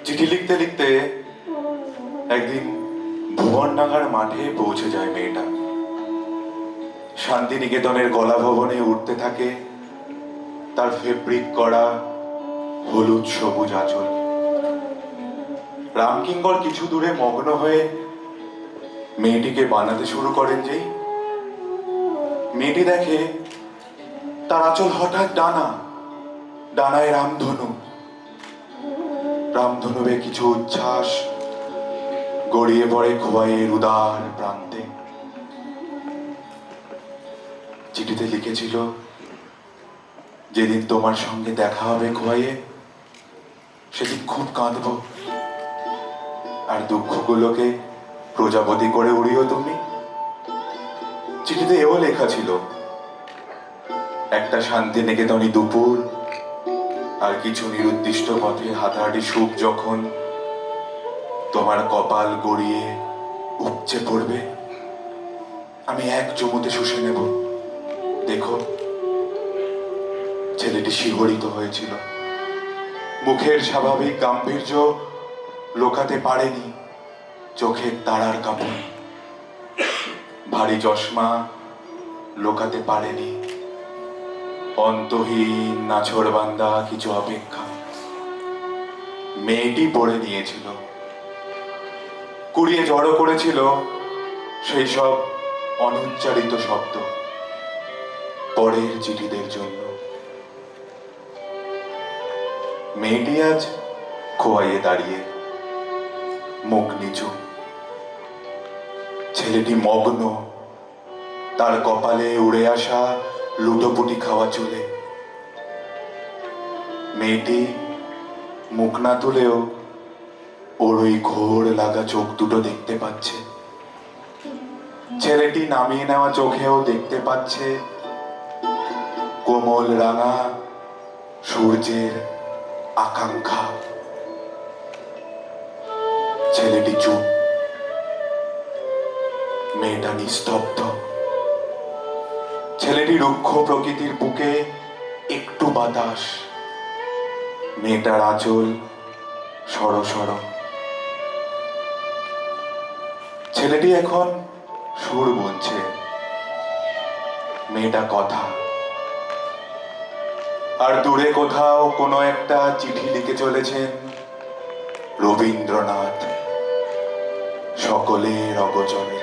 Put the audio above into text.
চিঠি লিখতে লিখতে একদিন ভুবনডাঙ্গার মাঠে পৌঁছে যায় মেয়েটা। শান্তিনিকেতনের কলা ভবনে উঠতে থাকে তার ফেব্রিক করা হলুদ সবুজ আঁচল। রামকিঙ্কর কিছু দূরে মগ্ন হয়ে মেয়েটিকে বানাতে শুরু করেন যেই মেয়েটি দেখে তার আঁচল হঠাৎ ডানায় রামধনু। রামধনুবে কিছু উচ্ছ্বাস গড়িয়ে পড়ে খোয়াইয়ের উদার প্রান্তে। চিঠিতে লিখেছিল, যেদিন তোমার সঙ্গে দেখা হবে খোয়াইয়ে, সেদিন খুব কাঁদব, আর দুঃখগুলোকে প্রজাপতি করে উড়িও তুমি। চিঠিতে এও লেখা ছিল, একটা শান্তিনিকেতনী দুপুর আর কিছু নিরুদ্দিষ্ট পথে হাঁটাহাঁটি সুখ যখন তোমার কপাল গড়িয়ে উপচে পড়বে, আমি এক চুমুতে শুষে নেব। দেখো, ছেলেটি শিহরিত হয়েছিল। মুখের স্বাভাবিক গাম্ভীর্য লোকাতে পারেনি চোখের তারার কাপড়। ভারী চশমা লোকাতে পারেনি অন্তহীন নাছোড়বান্দা কিছু অপেক্ষা। মেয়েটি পড়ে নিয়েছিল, কুড়িয়ে জড়ো করেছিল সেই সব অনুচ্চারিত শব্দ পরের চিঠিদের জন্য। মেয়েটি আজ খোয়াইয়ে দাঁড়িয়ে, মুখ নিচু। ছেলেটি মগ্ন তার কপালে উড়ে আসা লুটোপুটি খাওয়া চুলে। মেয়েটি মুখ না তুলেও ওর ওই ঘোর লাগা চোখ দুটো দেখতে পাচ্ছে। ছেলেটি নামিয়ে নেওয়া চোখেও দেখতে পাচ্ছে কোমল রাঙা সূর্যের আকাঙ্ক্ষা। ছেলেটি চুপ, মেয়েটা নিস্তব্ধ। ছেলেটি রুক্ষ প্রকৃতির বুকে একটু বাতাস, মেয়েটার আঁচল সরসর। ছেলেটি এখন সুর বুনছে, মেয়েটা কথা। আর দূরে কোথাও কোনো একটা চিঠি লিখে চলেছেন রবীন্দ্রনাথ সকলের অগোচরে।